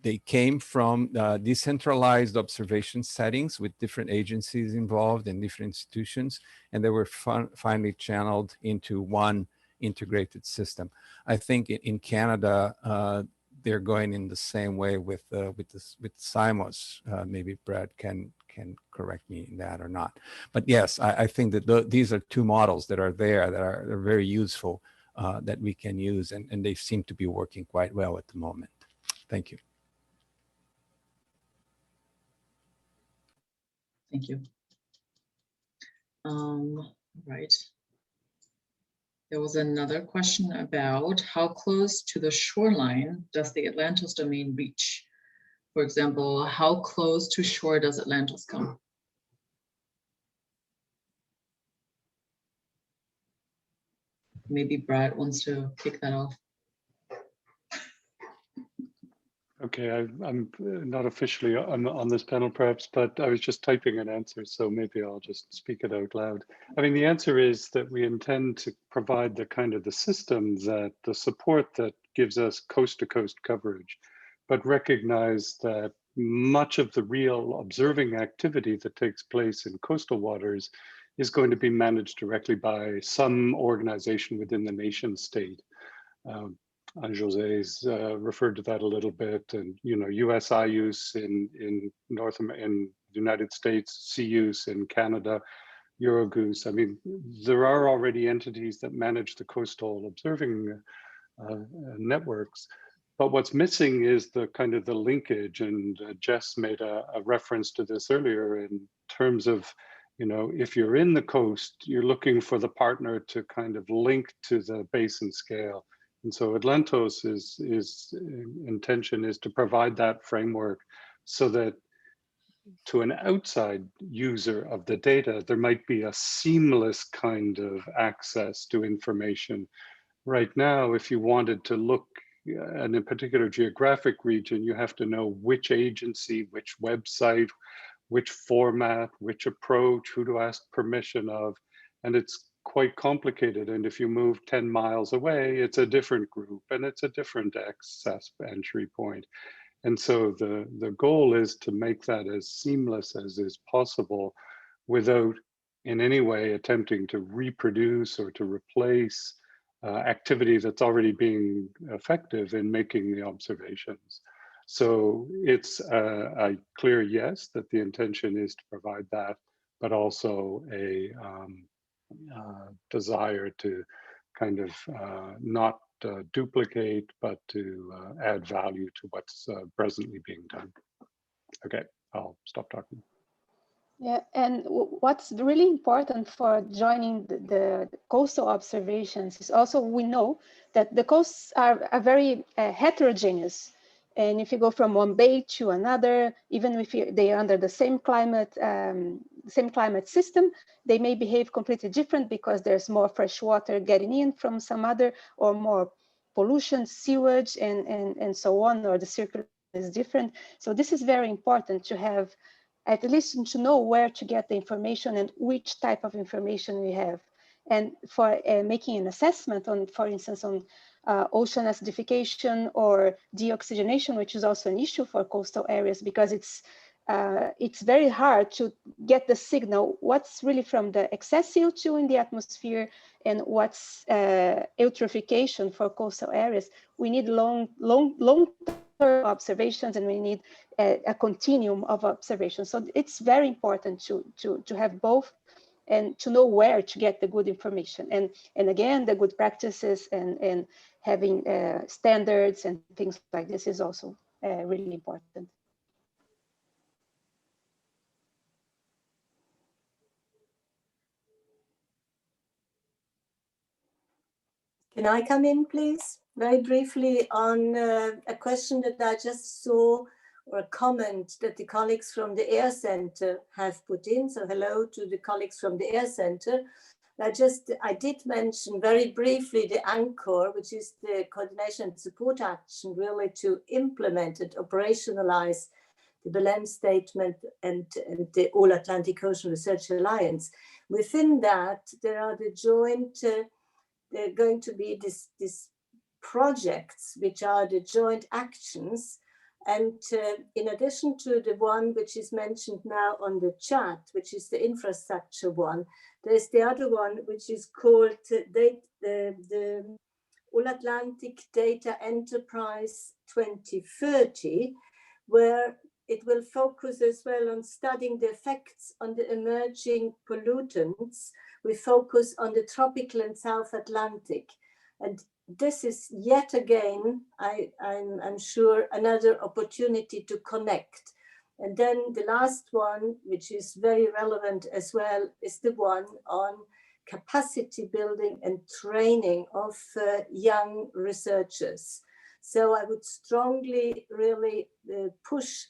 they came from decentralized observation settings with different agencies involved and different institutions, and they were finally channeled into one integrated system. I think in Canada, they're going in the same way with SIMOS. Maybe Brad can correct me in that or not. But yes, I think that these are two models that are there that are very useful that we can use, and they seem to be working quite well at the moment. Thank you. Thank you. Right. There was another question about how close to the shoreline does the AtlantOS domain reach? For example, how close to shore does AtlantOS come? Maybe Brad wants to kick that off. Okay, I'm not officially on this panel perhaps, but I was just typing an answer, so maybe I'll just speak it out loud. I mean, the answer is that we intend to provide the kind of the systems that the support that gives us coast-to-coast coverage, but recognize that much of the real observing activity that takes place in coastal waters is going to be managed directly by some organization within the nation state. José's referred to that a little bit, and US IUS in the United States, CUS in Canada, Eurogoose. I mean, there are already entities that manage the coastal observing networks, but what's missing is the kind of the linkage. And Jess made a reference to this earlier in terms of, if you're in the coast, you're looking for the partner to kind of link to the basin scale. And so AtlantOS intention is to provide that framework so that to an outside user of the data, there might be a seamless kind of access to information. Right now, if you wanted to look at a particular geographic region, you have to know which agency, which website, which format, which approach, who to ask permission of, and it's quite complicated. And if you move 10 miles away, it's a different group and it's a different access entry point. And so the goal is to make that as seamless as is possible without in any way attempting to reproduce or to replace activity that's already being effective in making the observations. So it's a clear yes, that the intention is to provide that, but also a desire to kind of not duplicate, but to add value to what's presently being done. Okay, I'll stop talking. Yeah, and what's really important for joining the coastal observations is also we know that the coasts are very heterogeneous. And if you go from one bay to another, even if they are under the same climate system, they may behave completely different because there's more fresh water getting in from some other, or more pollution, sewage, and so on, or the circulation is different. So this is very important to have, at least to know where to get the information and which type of information we have. And for making an assessment on, for instance, on ocean acidification or deoxygenation, which is also an issue for coastal areas, because it's very hard to get the signal, what's really from the excess CO2 in the atmosphere and what's eutrophication for coastal areas. We need long-term observations, and we need a continuum of observations. So it's very important to have both and to know where to get the good information. And again, the good practices and having standards and things like this is also really important. Can I come in, please? Very briefly on a question that I just saw, or a comment that the colleagues from the Air Center have put in. So hello to the colleagues from the Air Center. I did mention very briefly the ANCHOR, which is the coordination and support action really to implement and operationalize the Belém statement and the All Atlantic Ocean Research Alliance. Within that, there are the joint, there are going to be these projects, which are the joint actions. And in addition to the one which is mentioned now on the chat, which is the infrastructure one, there's the other one, which is called the All Atlantic Data Enterprise 2030, where it will focus as well on studying the effects on the emerging pollutants. We focus on the tropical and South Atlantic. And this is yet again, I'm sure, another opportunity to connect. And then the last one, which is very relevant as well, is the one on capacity building and training of young researchers. So I would strongly really push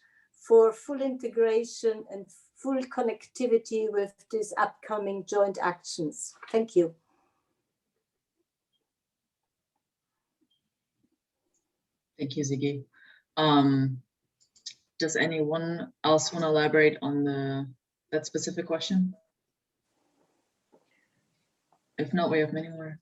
for full integration and full connectivity with these upcoming joint actions. Thank you. Thank you, Ziggy. Does anyone else want to elaborate on that specific question? If not, we have many more.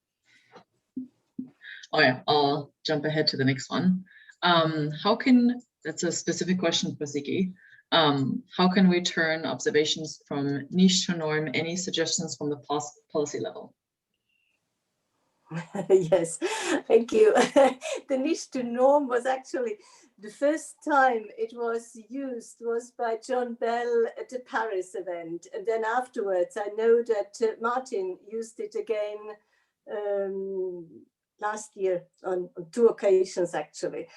Oh yeah, I'll jump ahead to the next one. That's a specific question for Ziggy. How can we turn observations from niche to norm? Any suggestions from the policy level? Yes, thank you. The niche to norm was actually the first time it was used was by John Bell at the Paris event. And then afterwards, I know that Martin used it again last year on 2 occasions, actually.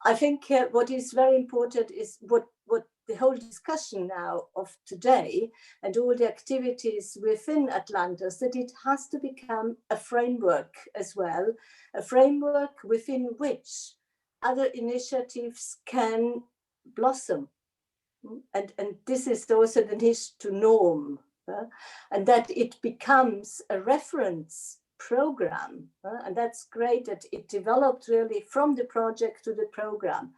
I think what is very important is what the whole discussion now of today and all the activities within AtlantOS, that it has to become a framework as well, a framework within which other initiatives can blossom. And this is also the niche to norm, and that it becomes a reference program. And that's great that it developed really from the project to the program,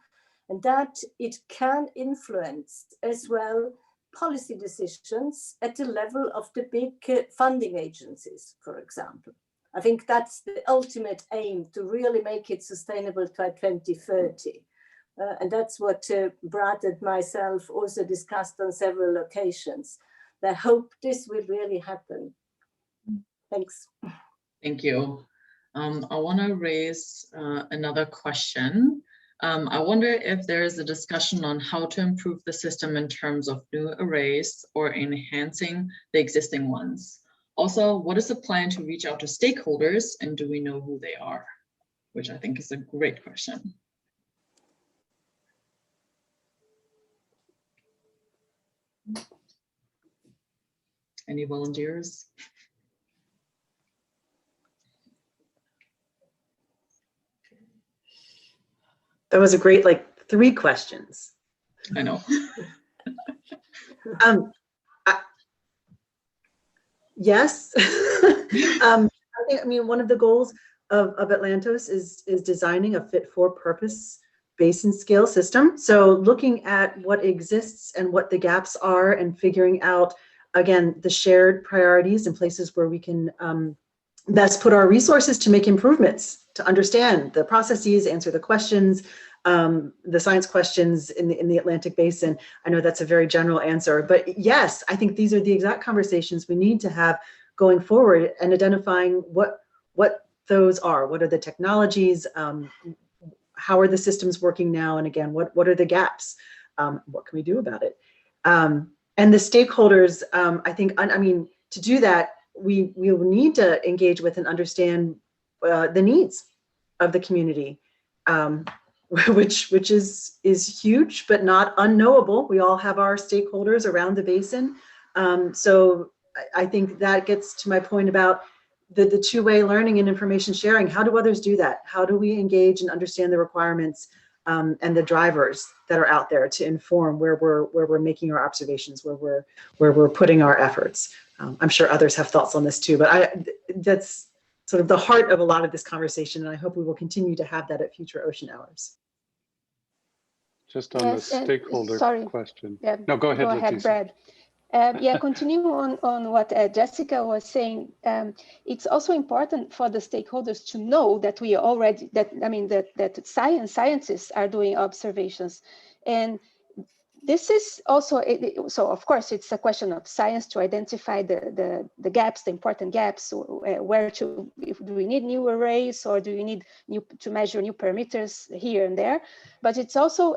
and that it can influence as well policy decisions at the level of the big funding agencies, for example. I think that's the ultimate aim, to really make it sustainable by 2030. And that's what Brad and myself also discussed on several occasions. I hope this will really happen. Thanks. Thank you. I want to raise another question. I wonder if there is a discussion on how to improve the system in terms of new arrays or enhancing the existing ones. Also, what is the plan to reach out to stakeholders, and do we know who they are? Which I think is a great question. Any volunteers? That was a great, 3 questions. I know. Yes. I mean, one of the goals of AtlantOS is designing a fit for purpose basin scale system. So looking at what exists and what the gaps are, and figuring out, again, the shared priorities and places where we can best put our resources to make improvements, to understand the processes, answer the questions, the science questions in the Atlantic Basin. I know that's a very general answer, but yes, I think these are the exact conversations we need to have going forward, and identifying what those are. What are the technologies? How are the systems working now? And again, what are the gaps? What can we do about it? And the stakeholders, I think, I mean, to do that, we will need to engage with and understand the needs of the community, which is huge, but not unknowable. We all have our stakeholders around the basin. So I think that gets to my point about the two-way learning and information sharing. How do others do that? How do we engage and understand the requirements and the drivers that are out there to inform where we're making our observations, where we're putting our efforts? I'm sure others have thoughts on this too, but that's sort of the heart of a lot of this conversation, and I hope we will continue to have that at future Ocean Hours. Just on the stakeholder question. Yeah, no, go ahead, Leticia. Brad. Yeah, continuing on what Jessica was saying, it's also important for the stakeholders to know that we are already, that scientists are doing observations. And this is also, so of course, it's a question of science to identify the gaps, the important gaps, where do we need new arrays, or do we need to measure new parameters here and there? But it's also,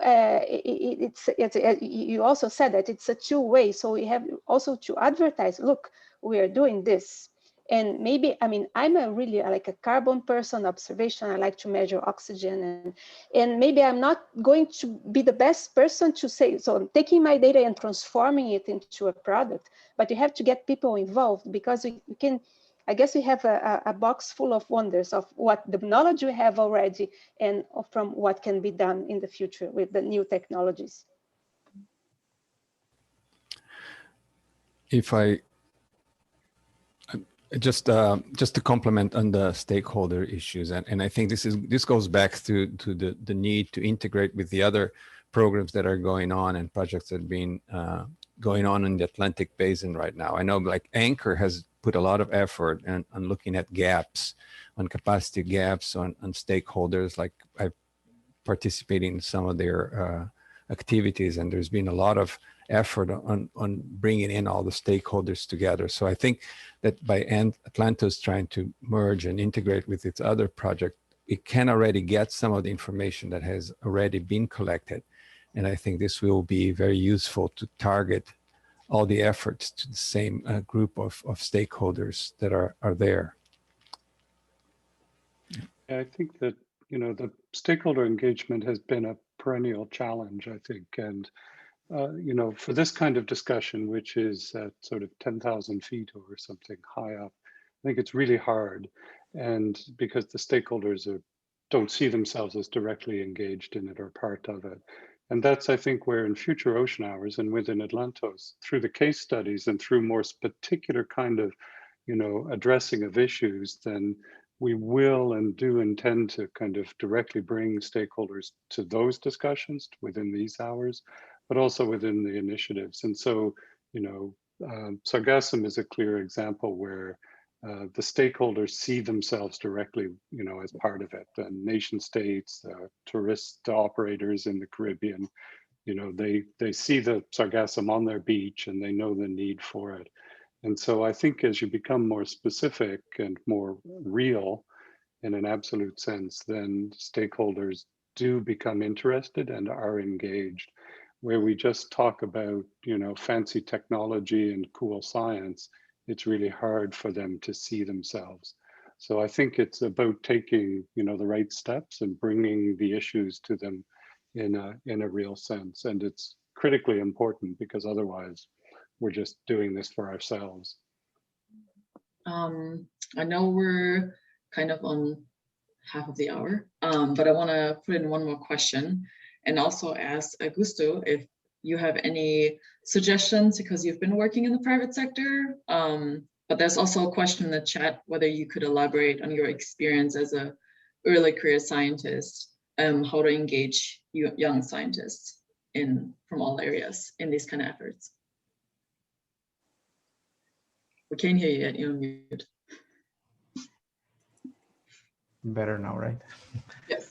you also said that it's a two-way, so we have also to advertise, look, we are doing this. And maybe, I mean, I'm really like a carbon person, observation. I like to measure oxygen, and maybe I'm not going to be the best person to say, so I'm taking my data and transforming it into a product, but you have to get people involved, because you can I guess we have a box full of wonders of what the knowledge we have already and from what can be done in the future with the new technologies. If I just to complement on the stakeholder issues, and I think this goes back to the need to integrate with the other programs that are going on and projects that have been going on in the Atlantic Basin right now. I know like Anchor has put a lot of effort on looking at gaps, on capacity gaps, on stakeholders. Like I've participated in some of their activities, and there's been a lot of effort on bringing in all the stakeholders together. So I think that by AtlantOS trying to merge and integrate with its other project, it can already get some of the information that has already been collected. And I think this will be very useful to target all the efforts to the same group of stakeholders that are there. Yeah, I think that, you know, the stakeholder engagement has been a perennial challenge, I think. And, you know, for this kind of discussion, which is at sort of 10,000 feet or something high up, I think it's really hard. And because the stakeholders don't see themselves as directly engaged in it or part of it. And that's, I think, where in future ocean hours and within AtlantOS, through the case studies and through more particular kind of, you know, addressing of issues, then we will and do intend to kind of directly bring stakeholders to those discussions within these hours, but also within the initiatives. And so, you know, Sargassum is a clear example where the stakeholders see themselves directly, you know, as part of it. And nation states, tourist operators in the Caribbean, you know, they see the Sargassum on their beach and they know the need for it. And so I think as you become more specific and more real in an absolute sense, then stakeholders do become interested and are engaged. Where we just talk about, you know, fancy technology and cool science, it's really hard for them to see themselves. So I think it's about taking, you know, the right steps and bringing the issues to them in a real sense. And it's critically important because otherwise we're just doing this for ourselves. I know we're kind of on half of the hour, but I want to put in one more question and also ask Augusto if you have any suggestions, because you've been working in the private sector, but there's also a question in the chat whether you could elaborate on your experience as an early career scientist, how to engage young scientists from all areas in these kind of efforts. We can't hear you yet, you're on mute. Better now, right? Yes.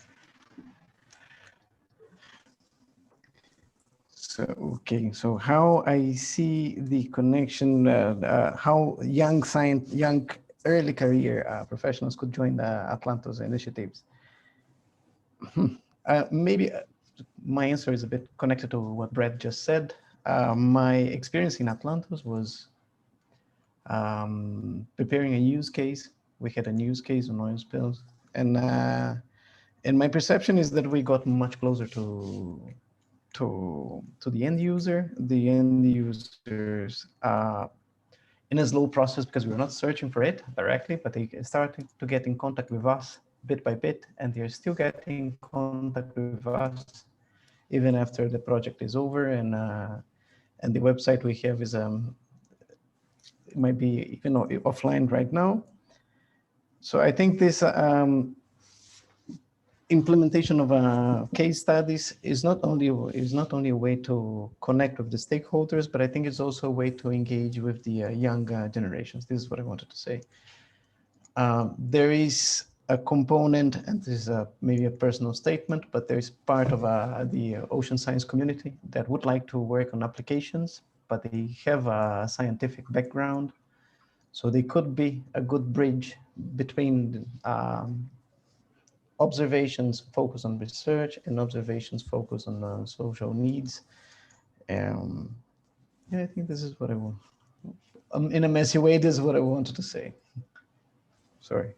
So, okay, so how I see the connection, how young early career professionals could join the AtlantOS initiatives. Maybe my answer is a bit connected to what Brett just said. My experience in AtlantOS was preparing a use case. We had a use case on oil spills, and my perception is that we got much closer to the end user. The end users in a slow process because we were not searching for it directly, but they started to get in contact with us bit by bit, and they're still getting contact with us even after the project is over. And the website we have is it might be even offline right now. So I think this implementation of case studies is not only a way to connect with the stakeholders, but I think it's also a way to engage with the young generations. This is what I wanted to say. There is a component, and this is maybe a personal statement, but there is part of the ocean science community that would like to work on applications, but they have a scientific background. So they could be a good bridge between observations focus on research and observations focus on social needs. Yeah, I think this is what I want. In a messy way, this is what I wanted to say. Sorry.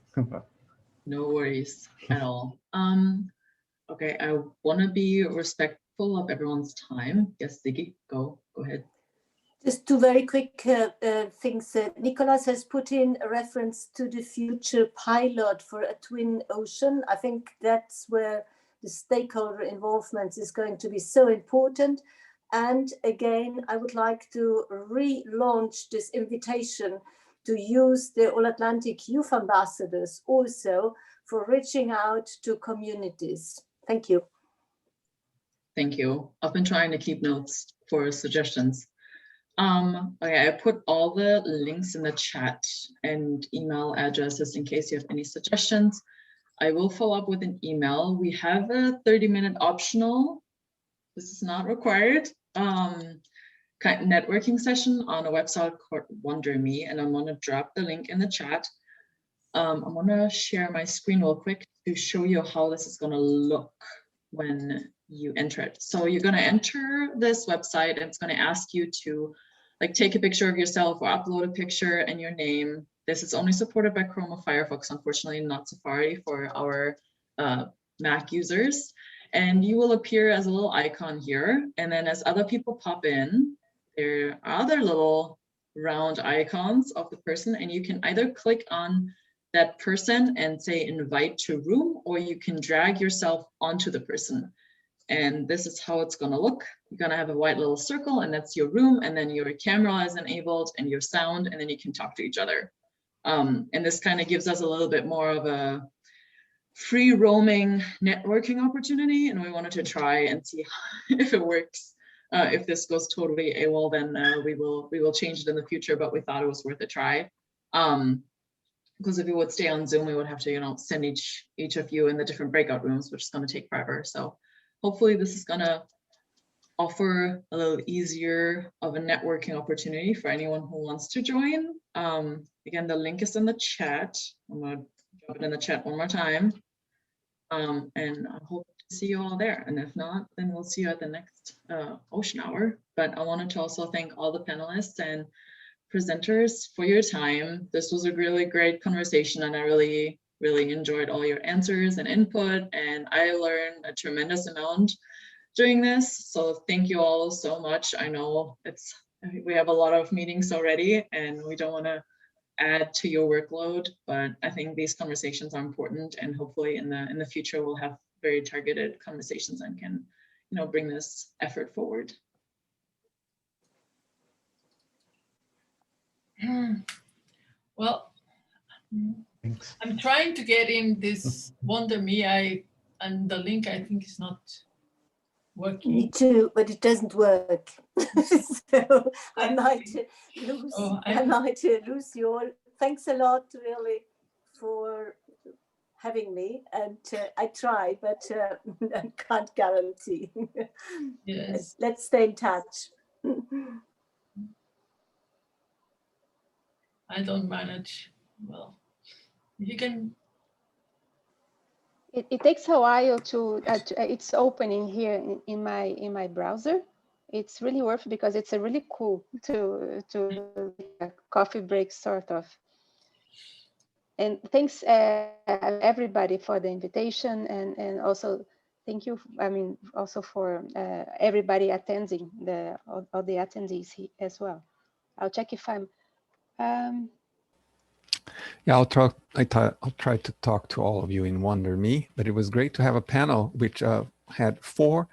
No worries at all. Okay, I want to be respectful of everyone's time. Yes, Ziggy, go ahead. Just two very quick things. Nicholas has put in a reference to the future pilot for a twin ocean. I think that's where the stakeholder involvement is going to be so important. And again, I would like to relaunch this invitation to use the All Atlantic Youth Ambassadors also for reaching out to communities. Thank you. Thank you. I've been trying to keep notes for suggestions. Okay, I put all the links in the chat and email addresses in case you have any suggestions. I will follow up with an email. We have a 30-minute optional, this is not required, kind of networking session on a website called WonderMe, and I'm gonna drop the link in the chat. I'm gonna share my screen real quick to show you how this is gonna look when you enter it. So you're gonna enter this website and it's gonna ask you to like take a picture of yourself or upload a picture and your name. This is only supported by Chrome or Firefox, unfortunately not Safari for our Mac users. And you will appear as a little icon here. And then as other people pop in, there are other little round icons of the person, and you can either click on that person and say invite to room, or you can drag yourself onto the person. And this is how it's gonna look. You're gonna have a white little circle and that's your room, and then your camera is enabled and your sound, and then you can talk to each other. And this kind of gives us a little bit more of a free roaming networking opportunity, and we wanted to try and see if it works. If this goes totally AWOL, then we will change it in the future, but we thought it was worth a try. Because if we would stay on Zoom, we would have to, send each of you in the different breakout rooms, which is going to take forever. So hopefully this is going to offer a little easier of a networking opportunity for anyone who wants to join. Again, the link is in the chat. I'm going to drop it in the chat one more time. And I hope to see you all there. And if not, then we'll see you at the next Ocean Hour. But I wanted to also thank all the panelists and presenters for your time. This was a really great conversation, and I really, really enjoyed all your answers and input. And I learned a tremendous amount doing this. So thank you all so much. I know we have a lot of meetings already, and we don't want to add to your workload, but I think these conversations are important, and hopefully in the future we'll have very targeted conversations and can bring this effort forward. Well, Thanks. I'm trying to get in this WonderMe, and the link I think is not working. Me too, but it doesn't work. So I might lose. I might lose you all. Thanks a lot, really, for having me. And I try, but I can't guarantee. Yes. Let's stay in touch. I don't manage well. You can. It takes a while to it's opening here in my browser. It's really worth it because it's a really cool to a coffee break sort of. And thanks everybody for the invitation, and also thank you. I mean, also for everybody attending, all the attendees as well. I'll check if I'm. Yeah, I'll try to talk to all of you in WonderMe, but it was great to have a panel which had 4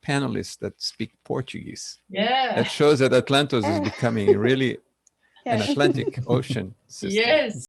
panelists that speak Portuguese. Yeah. That shows that AtlantOS is becoming really an Atlantic Ocean system. Yes.